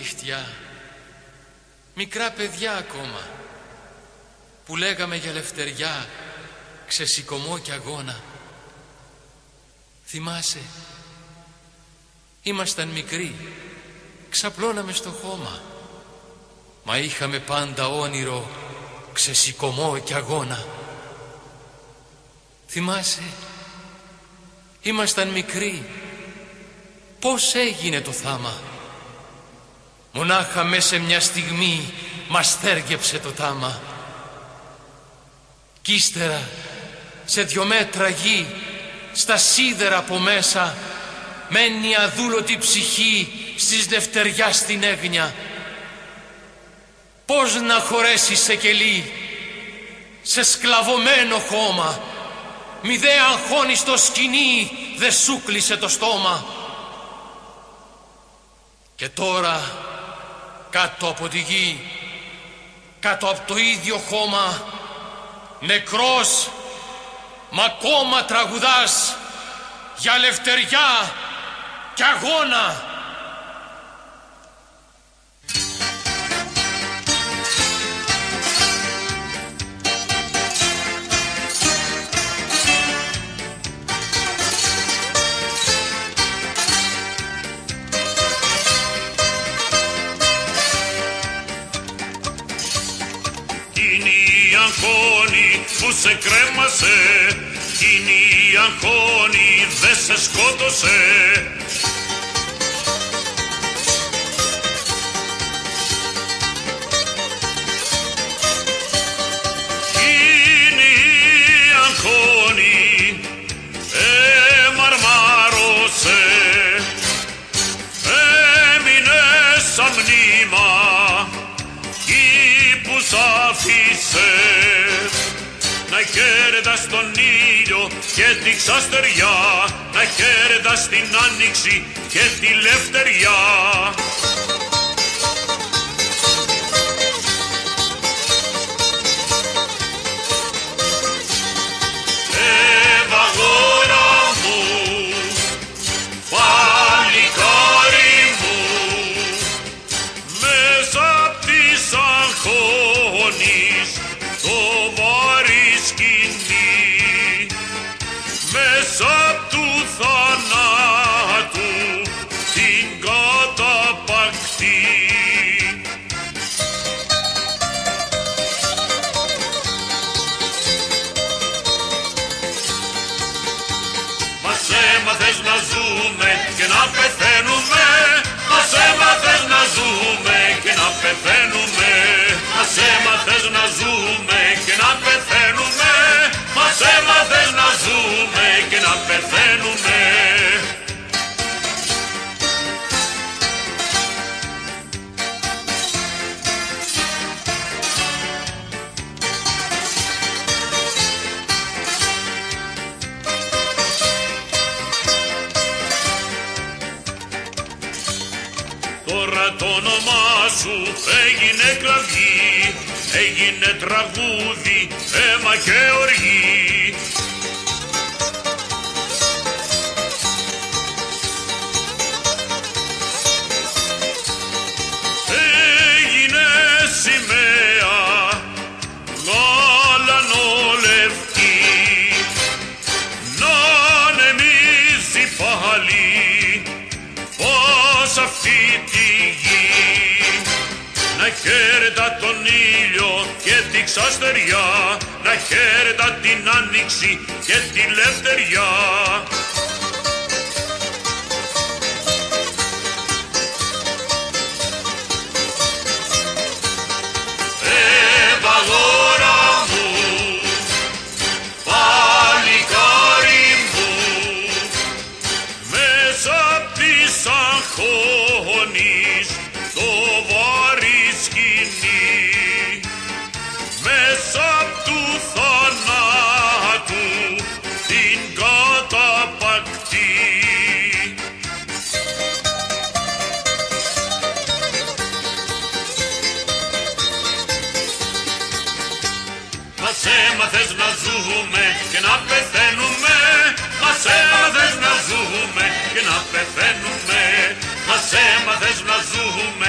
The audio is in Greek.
Νύχτια, μικρά παιδιά ακόμα, που λέγαμε για ελευθεριά, ξεσηκωμό κι αγώνα. Θυμάσαι, ήμασταν μικροί, ξαπλώναμε στο χώμα, μα είχαμε πάντα όνειρο, ξεσηκωμό κι αγώνα. Θυμάσαι, ήμασταν μικροί, πώς έγινε το θάμα. Μονάχα μέσα σε μια στιγμή μας θέργεψε το τάμα. Κι ύστερα σε 2 μέτρα γη, στα σίδερα από μέσα, μένει αδούλωτη ψυχή στις νευτεριά στην έγνοια. Πώς να χωρέσει σε κελί, σε σκλαβωμένο χώμα, μη δε αγχώνει στο σκηνή, δε σου κλείσε το στόμα. Και τώρα κάτω από τη γη, κάτω από το ίδιο χώμα, νεκρός, μα ακόμα τραγουδάς για ελευθεριά και αγώνα. Που σε κρέμασε, εκείνη η αγχώνη δε σε σκότωσε. Εκείνη η αγχώνη μαρμάρωσε, έμεινε σαν μνήμα εκεί που σ' άφησε. Να χαίρετας τον ήλιο και τη ξαστεριά, να χαίρετας την άνοιξη και τη λευτεριά. Ευαγόρα μου, παλικάρι μου, μέσα απ' της αγχώνης το βάρη σκηνή, μέσα απ' του θανάτου την καταπακτή. Μας έμαθες να ζούμε και να πεθαίνουμε, μας έμαθες να ζούμε και να πεθαίνουμε, μας έμαθες να ζούμε και να πεθαίνουμε, μας έμαθες να ζούμε και να πεθαίνουμε. Τώρα το όνομά σου έγινε κραυγή, έγινε τραγούδι, αίμα και οργή. Έγινε σημαία γαλανόλευκη, να ανεμίζει πάλι πως αυτή τη γη. Να χαίρετα τον ήλιο και τη ξαστεριά, να χαίρετα την άνοιξη και τη λευτεριά. Ευαγόρα μου, παλικάρι μου, μέσα απ' της αγχώνης το βάρη σκηνή, μέσα απ' του θανάτου την καταπακτή. Μας έμαθες να ζούμε και να πεθαίνουμε, μας έμαθες να ζούμε και να πεθαίνουμε, μας έμαθες να ζούμε